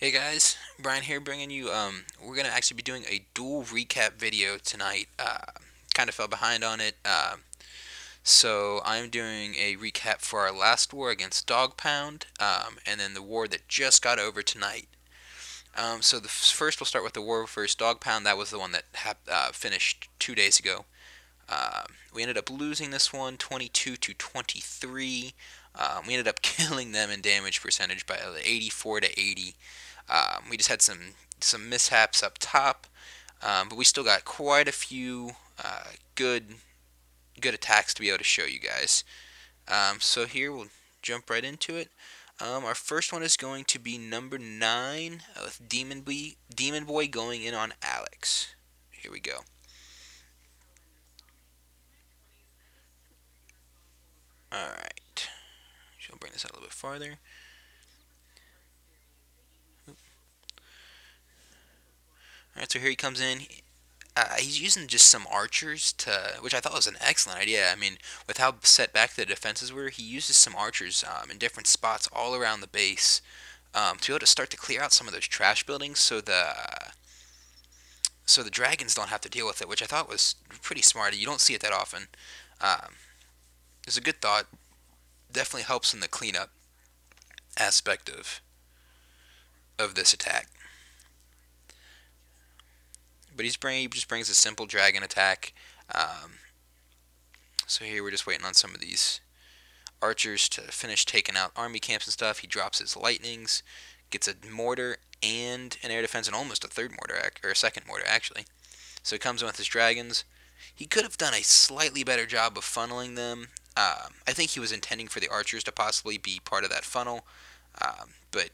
Hey guys, Brian here bringing you, we're going to actually be doing a dual recap video tonight. Kind of fell behind on it, so I'm doing a recap for our last war against Dawg Pound, and then the war that just got over tonight. So first we'll start with the war versus Dawg Pound. That was the one that finished 2 days ago. We ended up losing this one 22 to 23. We ended up killing them in damage percentage by 84 to 80. We just had some mishaps up top, but we still got quite a few good attacks to be able to show you guys. So here we'll jump right into it. Our first one is going to be number 9 with Demon Boy going in on Alex. Here we go. Alright. She'll bring this out a little bit farther. Alright, so here he comes in. He's using just some archers to, which I thought was an excellent idea. I mean, with how set back the defenses were, he uses some archers in different spots all around the base to be able to start to clear out some of those trash buildings, so the dragons don't have to deal with it, which I thought was pretty smart. You don't see it that often. Um, it's a good thought. Definitely helps in the cleanup aspect of this attack. But he just brings a simple dragon attack. Um, so here we're just waiting on some of these archers to finish taking out army camps and stuff. He drops his lightnings, gets a mortar and an air defense, and almost a third mortar, or a second mortar actually. So he comes in with his dragons. He could have done a slightly better job of funneling them. I think he was intending for the archers to possibly be part of that funnel, but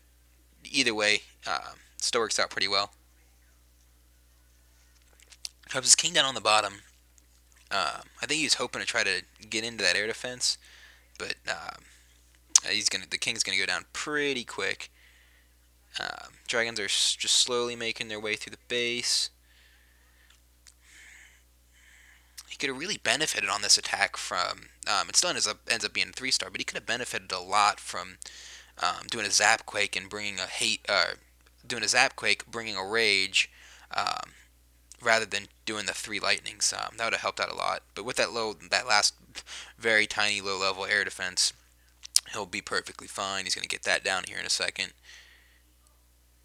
either way, still works out pretty well. Comes his king down on the bottom. I think he was hoping to try to get into that air defense, but the king's gonna go down pretty quick. Dragons are just slowly making their way through the base. He could have really benefited on this attack from. It still ends up being a 3-star, but he could have benefited a lot from doing a zap quake and bringing a hate. Doing a zap quake, bringing a rage, um, rather than doing the 3 lightnings. That would have helped out a lot. But with that last very tiny low level air defense, he'll be perfectly fine. He's going to get that down here in a second.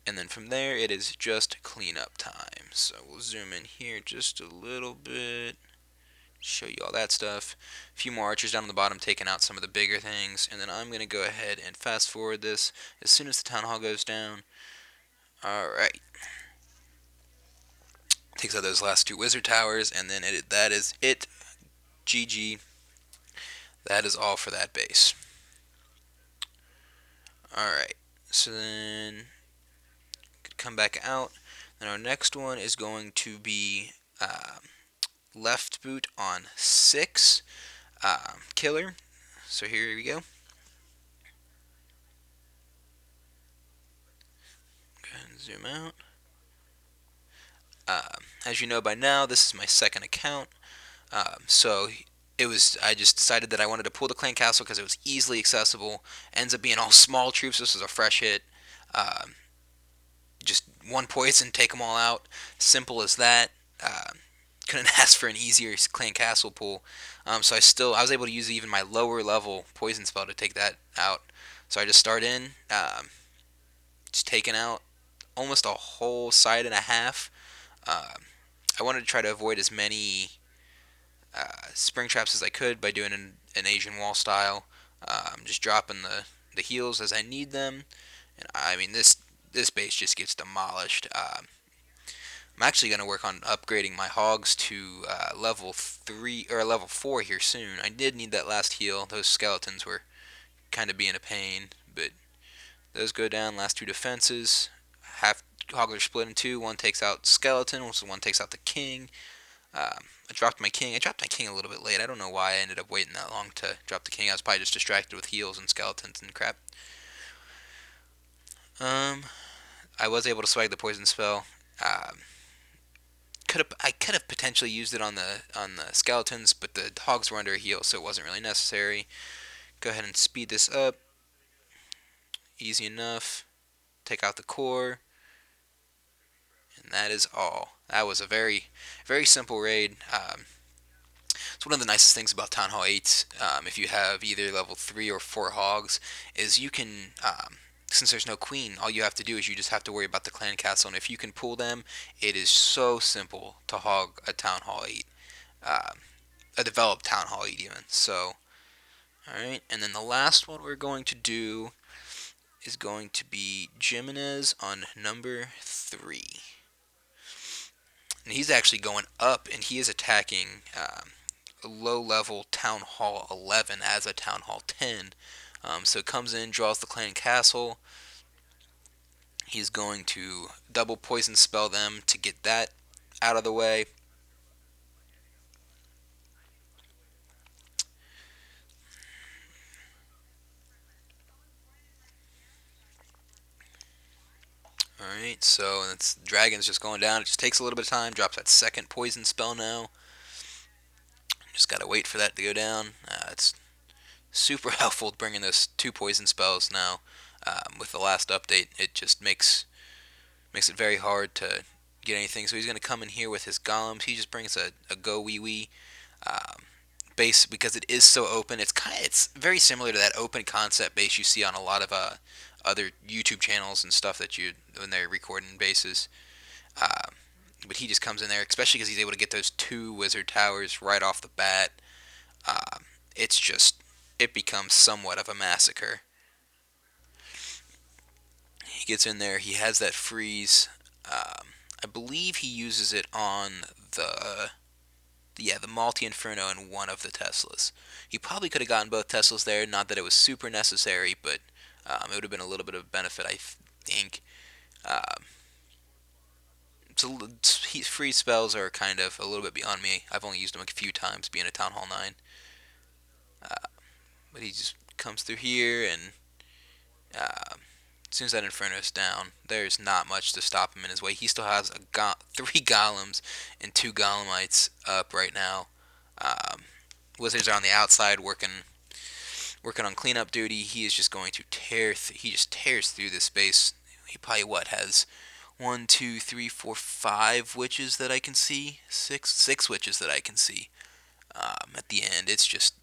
And then from there, it is just cleanup time. So we'll zoom in here just a little bit, show you all that stuff. A few more archers down on the bottom taking out some of the bigger things. And then I'm going to go ahead and fast forward this as soon as the town hall goes down. Alright. Takes out those last 2 wizard towers, and then that is it. GG. That is all for that base. Alright. So then come back out. Then our next one is going to be left boot on 6 killer. So here we go. Go ahead and zoom out. As you know by now, this is my second account. So I just decided that I wanted to pull the clan castle because it was easily accessible. Ends up being all small troops. This was a fresh hit. Just 1 poison, take them all out. Simple as that. Couldn't ask for an easier clan castle pull. So I was able to use even my lower level poison spell to take that out. So I just start in, just taking out almost a whole side and a half. I wanted to try to avoid as many spring traps as I could by doing an Asian wall style. Just dropping the heals as I need them. And I mean, this base just gets demolished. I'm actually going to work on upgrading my hogs to level 3 or level 4 here soon. I did need that last heal. Those skeletons were kind of being a pain, but those go down. Last 2 defenses. Half hogs are split in 2. One takes out skeleton, one takes out the king. I dropped my king. I dropped my king a little bit late. I don't know why I ended up waiting that long to drop the king. I was probably just distracted with heals and skeletons and crap. Um, I was able to swag the poison spell. I could have potentially used it on the skeletons, but the hogs were under a heal, so it wasn't really necessary. Go ahead and speed this up. Easy enough. take out the core, and that is all. That was a very, very simple raid. It's one of the nicest things about Town Hall 8, if you have either level 3 or 4 hogs, is you can, since there's no queen, all you have to do is you just have to worry about the clan castle, and if you can pull them, it is so simple to hog a Town Hall 8, a developed Town Hall 8 even. So, alright, and then the last one we're going to do is going to be Jimenez on number 3. And he's actually going up, and he is attacking a low-level Town Hall 11 as a Town Hall 10. So it comes in, draws the clan castle. He's going to double poison spell them to get that out of the way. Alright, so it's dragon's just going down. It just takes a little bit of time. Drops that second poison spell now. Just gotta wait for that to go down. It's super helpful bringing those 2 poison spells now. With the last update, it just makes it very hard to get anything. So he's going to come in here with his golems. He just brings a go wee wee base because it is so open. It's very similar to that open concept base you see on a lot of other YouTube channels and stuff that you when they're recording bases. Uh, but he just comes in there, especially because he's able to get those 2 wizard towers right off the bat. Uh, it's just it becomes somewhat of a massacre. He gets in there. He has that freeze. I believe he uses it on the the Multi Inferno and one of the Teslas. He probably could have gotten both Teslas there. Not that it was super necessary, but it would have been a little bit of benefit, I think. Um, so freeze spells are kind of a little bit beyond me. I've only used them a few times, being a Town Hall 9. Uh, but he just comes through here and. As soon as that Inferno's down, there's not much to stop him in his way. He still has 3 golems and 2 golemites up right now. Um, Wizards are on the outside working on cleanup duty. He is just going to he just tears through this space. He probably has 1, 2, 3, 4, 5 witches that I can see. Six witches that I can see. At the end, it's just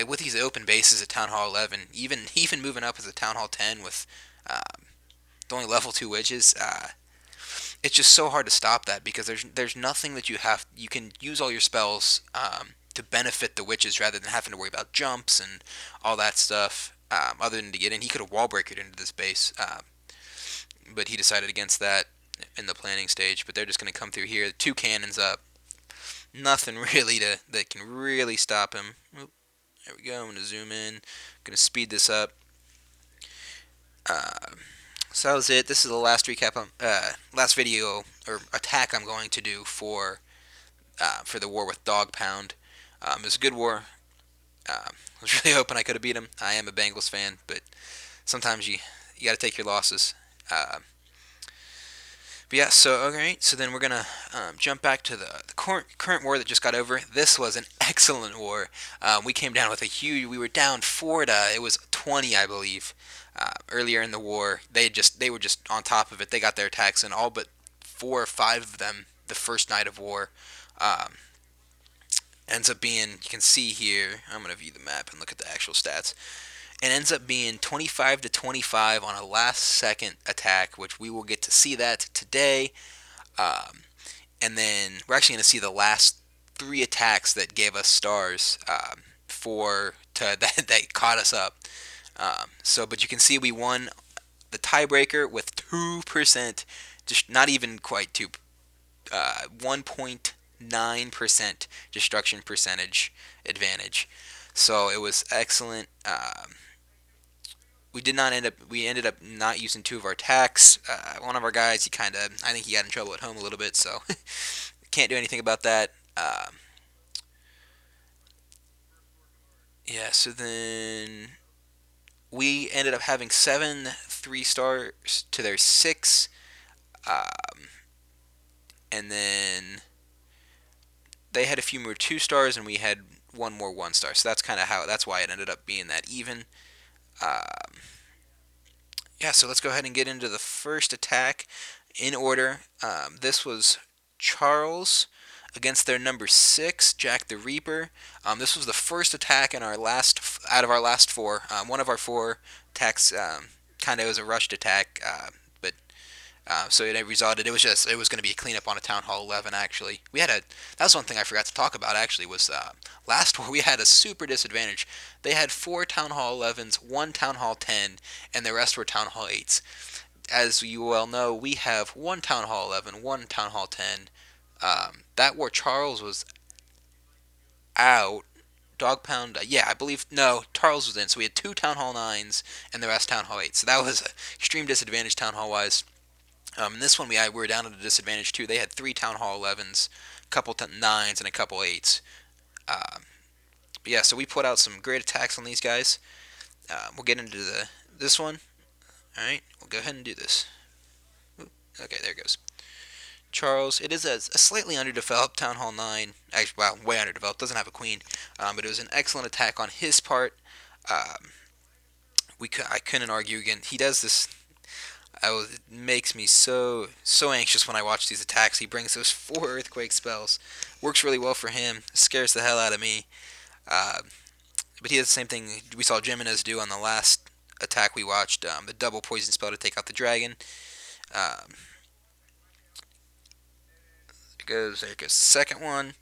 with these open bases at Town Hall 11, even moving up as a Town Hall 10 with the only level 2 witches, it's just so hard to stop that because there's nothing that you can use all your spells to benefit the witches rather than having to worry about jumps and all that stuff. Other than to get in, he could have wall breakered into this base, but he decided against that in the planning stage. But they're just going to come through here, 2 cannons up, nothing really that can really stop him. Oop, there we go. I'm going to zoom in. I'm going to speed this up. So that was it. This is the last recap, last video or attack I'm going to do for the war with Dawg Pound. It was a good war. I was really hoping I could have beat him. I am a Bengals fan, but sometimes you got to take your losses. But yeah, so alright, so then we're gonna jump back to the current war that just got over. This was an excellent war. We came down with a huge. We were down 4 to it was 20, I believe. Earlier in the war, they were just on top of it. They got their attacks in all but 4 or 5 of them the first night of war. Ends up being, you can see here. I'm gonna view the map and look at the actual stats. It ends up being 25 to 25 on a last-second attack, which we will get to see that today. And then we're actually going to see the last 3 attacks that gave us stars that caught us up. But you can see we won the tiebreaker with 2%, just not even quite 1.9% destruction percentage advantage. So it was excellent. We ended up not using 2 of our attacks. One of our guys, I think he got in trouble at home a little bit, so can't do anything about that. Yeah, so then we ended up having 7 3-stars to their 6, and then they had a few more 2-stars, and we had 1 more 1-star. So that's why it ended up being that even. Yeah, so let's go ahead and get into the first attack in order. This was Charles against their number 6, Jack the Reaper. This was the first attack in our last out of our last four. One of our four attacks kind of was a rushed attack, but so it resulted. It was going to be a cleanup on a Town Hall 11. Actually, we had a that was one thing I forgot to talk about. Actually, was last war we had a super disadvantage. They had 4 Town Hall 11s, 1 Town Hall 10, and the rest were Town Hall 8s. As you well know, we have 1 Town Hall 11, 1 Town Hall 10. That war Charles was out. Dawg Pound, yeah, I believe no. Charles was in, so we had 2 Town Hall 9s and the rest Town Hall 8s. So that was an extreme disadvantage Town Hall wise. In this one, we were down at a disadvantage too. They had 3 Town Hall 11s, a couple 9s, and a couple 8s. But yeah, so we put out some great attacks on these guys. We'll get into this one. All right, we'll go ahead and do this. Ooh, okay, there it goes. Charles. It is a slightly underdeveloped Town Hall 9. Actually, well, way underdeveloped. Doesn't have a queen, but it was an excellent attack on his part. Um, I couldn't argue again. He does this. It makes me so anxious when I watch these attacks. He brings those 4 earthquake spells. Works really well for him. Scares the hell out of me. Uh, but he does the same thing we saw Jimenez do on the last attack we watched. The double poison spell to take out the dragon. Um, there goes the second one.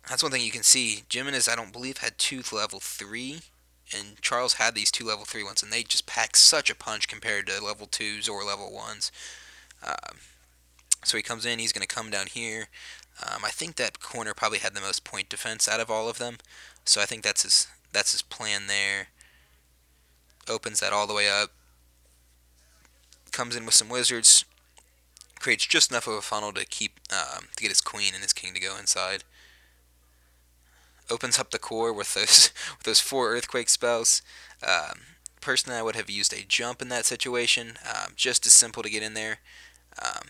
That's one thing you can see. Jimenez, I don't believe, had 2 level 3, and Charles had these 2 level 3 ones, and they just pack such a punch compared to level 2s or level 1s. Um, so he comes in, he's going to come down here. I think that corner probably had the most point defense out of all of them, so I think that's his plan there. Opens that all the way up. Comes in with some wizards. Creates just enough of a funnel to to get his queen and his king to go inside. Opens up the core with those with those 4 earthquake spells. Personally, I would have used a jump in that situation. Just as simple to get in there. Um,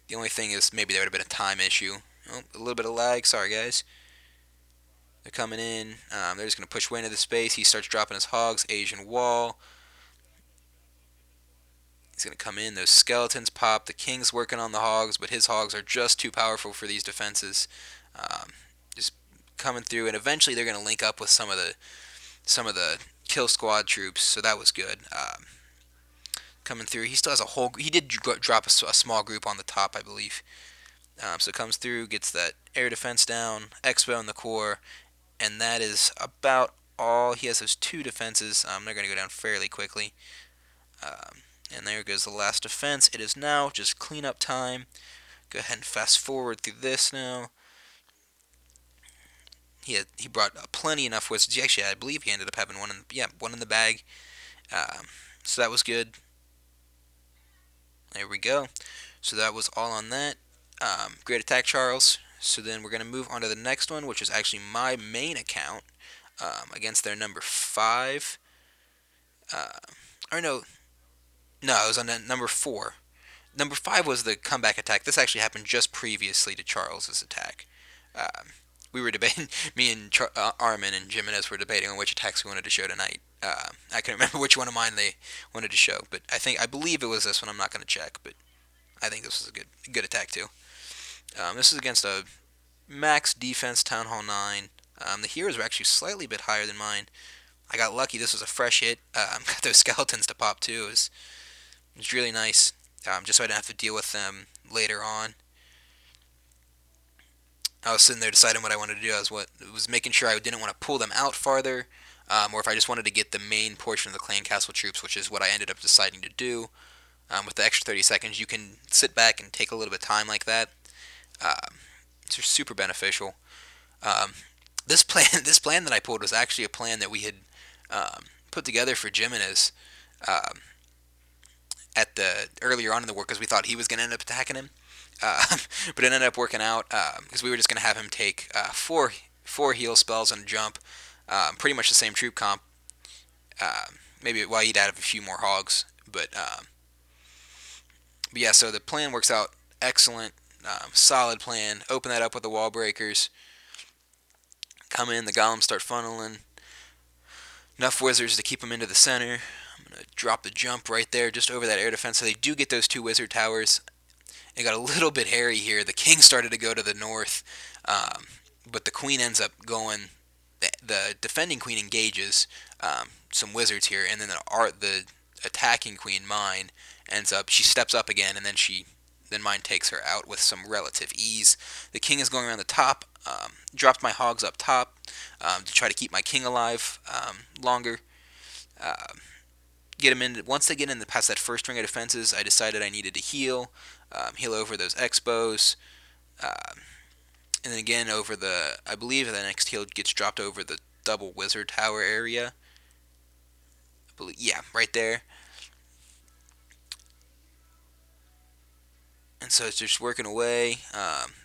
the only thing is maybe there would have been a time issue. Oh, a little bit of lag. Sorry, guys. They're coming in. They're just going to push way into the space. He starts dropping his hogs. Asian wall. He's going to come in. Those skeletons pop. The king's working on the hogs, but his hogs are just too powerful for these defenses. Um, just coming through, and eventually they're going to link up with some of the kill squad troops. So that was good. Coming through, he still has a whole. He did drop a small group on the top, I believe. So it comes through, gets that air defense down, Expo in the core, and that is about all. He has those 2 defenses. They're going to go down fairly quickly. Um, and there goes the last defense. It is now just cleanup time. Go ahead and fast forward through this now. He brought plenty enough wizards. Actually, I believe he ended up having one in the bag. Um, so that was good. There we go. So that was all on that. Great attack, Charles. So then we're going to move on to the next one, which is actually my main account against their number 5. Or no, it was on number 4. Number 5 was the comeback attack. This actually happened just previously to Charles's attack. Um, we were debating, me and Armin and Jimenez were debating on which attacks we wanted to show tonight. I can't remember which one of mine they wanted to show, but I believe it was this one. I'm not going to check, but I think this was a good attack too. This is against a max defense Town Hall 9. The heroes were actually slightly bit higher than mine. I got lucky. This was a fresh hit. Got those skeletons to pop too. It was really nice. Just so I didn't have to deal with them later on. I was sitting there deciding what I wanted to do. I was making sure I didn't want to pull them out farther, or if I just wanted to get the main portion of the clan castle troops, which is what I ended up deciding to do. With the extra 30 seconds, you can sit back and take a little bit of time like that. It's super beneficial. Um, this plan that I pulled was actually a plan that we had put together for Jimenez um, at the earlier on in the war because we thought he was going to end up attacking him. But it ended up working out because we were just going to have him take four heal spells and a jump. Pretty much the same troop comp. Maybe he'd add a few more hogs, but yeah. So the plan works out excellent. Solid plan. Open that up with the wall breakers. Come in. The golems start funneling. Enough wizards to keep them into the center. I'm Drop the jump right there, just over that air defense. So they do get those two wizard towers. It got a little bit hairy here. The king started to go to the north, um, but the queen ends up going. The defending queen engages some wizards here, and then the attacking queen, mine, ends up. She steps up again, and then mine takes her out with some relative ease. The king is going around the top. Dropped my hogs up top to try to keep my king alive longer. Uh, get him in. Once they get in past that first ring of defenses, I decided I needed to heal over those expos, uh, and then again over the. I believe the next heal gets dropped over the double wizard tower area. I believe, yeah, right there. And so it's just working away.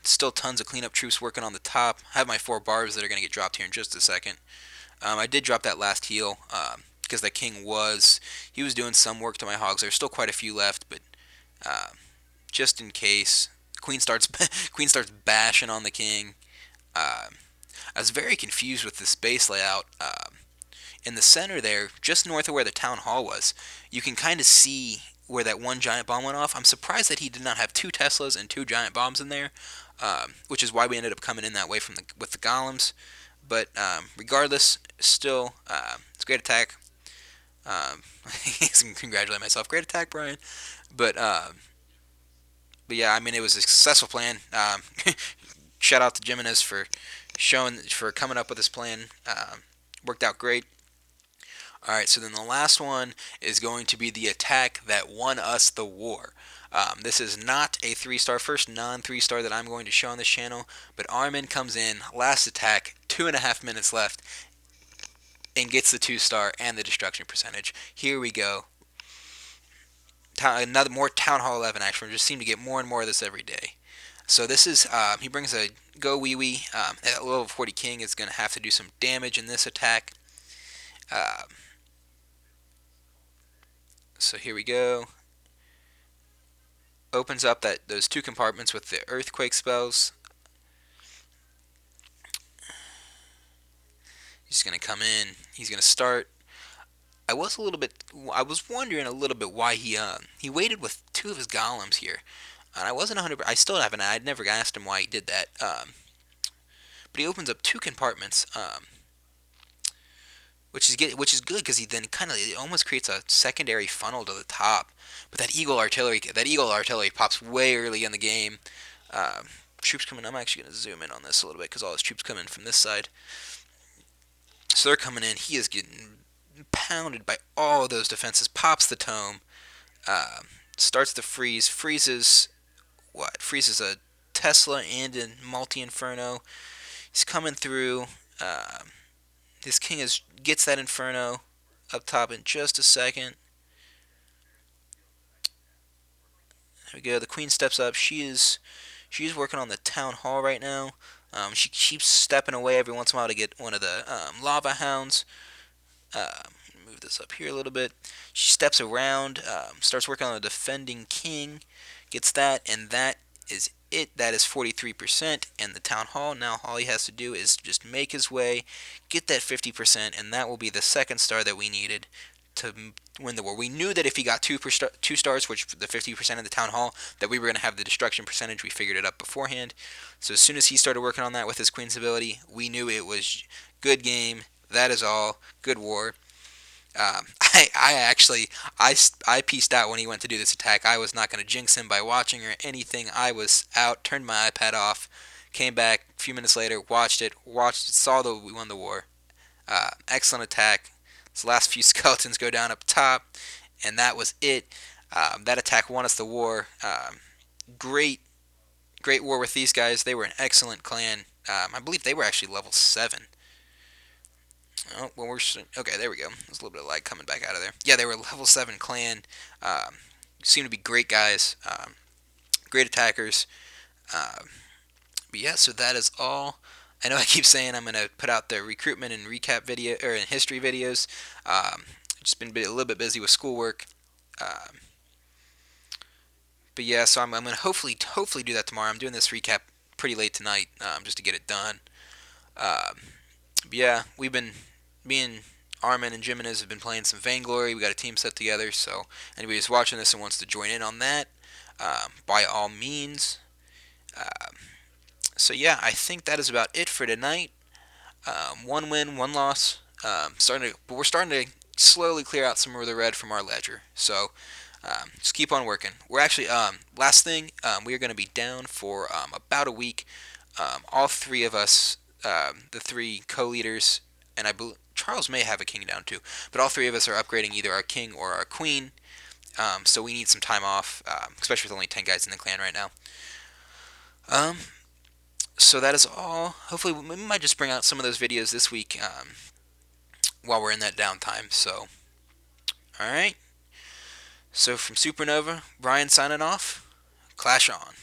Still tons of cleanup troops working on the top. I have my 4 barbs that are going to get dropped here in just a second. I did drop that last heal because the king he was doing some work to my hogs. There's still quite a few left, but uh, just in case, queen starts queen starts bashing on the king. Uh, I was very confused with this base layout. In the center there, just north of where the town hall was, you can kind of see where that one giant bomb went off. I'm surprised that he did not have 2 Teslas and 2 giant bombs in there, which is why we ended up coming in that way with the golems. But regardless, still, it's a great attack. Um, congratulate myself. Great attack, Brian. But but yeah, I mean, it was a successful plan. Shout out to Jimenez for coming up with this plan. Worked out great. All right, so then the last one is going to be the attack that won us the war. This is not a 3-star, first non-3-star that I'm going to show on this channel, but Armin comes in, last attack, 2.5 minutes left, and gets the 2-star and the destruction percentage. Here we go. Another more Town Hall 11 action. We just seem to get more and more of this every day. So this is, he brings a Go Wee Wee. That level 40 King is going to have to do some damage in this attack. So here we go. Opens up those 2 compartments with the earthquake spells. He's going to come in. He's going to start. I was wondering a little bit why he waited with 2 of his golems here, and I wasn't 100. I still haven't. I'd never asked him why he did that. But he opens up 2 compartments, which is good because he then it almost creates a secondary funnel to the top. But that eagle artillery pops way early in the game. Troops coming. I'm actually going to zoom in on this a little bit because all his troops come in from this side. So they're coming in. He is getting pounded by all of those defenses. Pops the tome. Starts to freeze. Freezes what? Freezes a Tesla and a multi-inferno. He's coming through. His king gets that inferno up top in just a second. There we go. The queen steps up. She's working on the town hall right now. She keeps stepping away every once in a while to get one of the lava hounds. Move this up here a little bit. She steps around, starts working on the defending king, gets that, and that is it. That is 43%. And the town hall, now all he has to do is just make his way, get that 50%, and that will be the 2nd star that we needed to win the war. We knew that if he got 2 stars, which the 50% of the town hall, that we were going to have the destruction percentage. We figured it up beforehand. So as soon as he started working on that with his queen's ability, we knew it was good game. That is all. Good war. I pieced out when he went to do this attack. I was not going to jinx him by watching or anything. I was out, turned my iPad off, came back a few minutes later, watched it, saw that we won the war. Excellent attack. His last few skeletons go down up top, and that was it. That attack won us the war. Great war with these guys. They were an excellent clan. I believe they were actually level 7. Oh, well, okay, there we go. There's a little bit of lag coming back out of there. Yeah, they were a level 7 clan. Seem to be great guys. Great attackers. But yeah, so that is all. I know I keep saying I'm going to put out the recruitment and recap video, or history videos. Just been a little bit busy with schoolwork. But yeah, so I'm going to hopefully do that tomorrow. I'm doing this recap pretty late tonight just to get it done. But yeah, me and Armin and Jimenez have been playing some Vainglory. We got a team set together, so anybody who's watching this and wants to join in on that, by all means. Um, so yeah, I think that is about it for tonight. One win, one loss. But we're starting to slowly clear out some of the red from our ledger. So just keep on working. We're actually last thing, we are going to be down for about a week. All three of us, the three co-leaders, and I believe Charles may have a king down too, but all three of us are upgrading either our king or our queen. So we need some time off, especially with only 10 guys in the clan right now. Um, so that is all. Hopefully, we might just bring out some of those videos this week while we're in that downtime. So, all right. So from Supernova, Brian signing off. Clash on.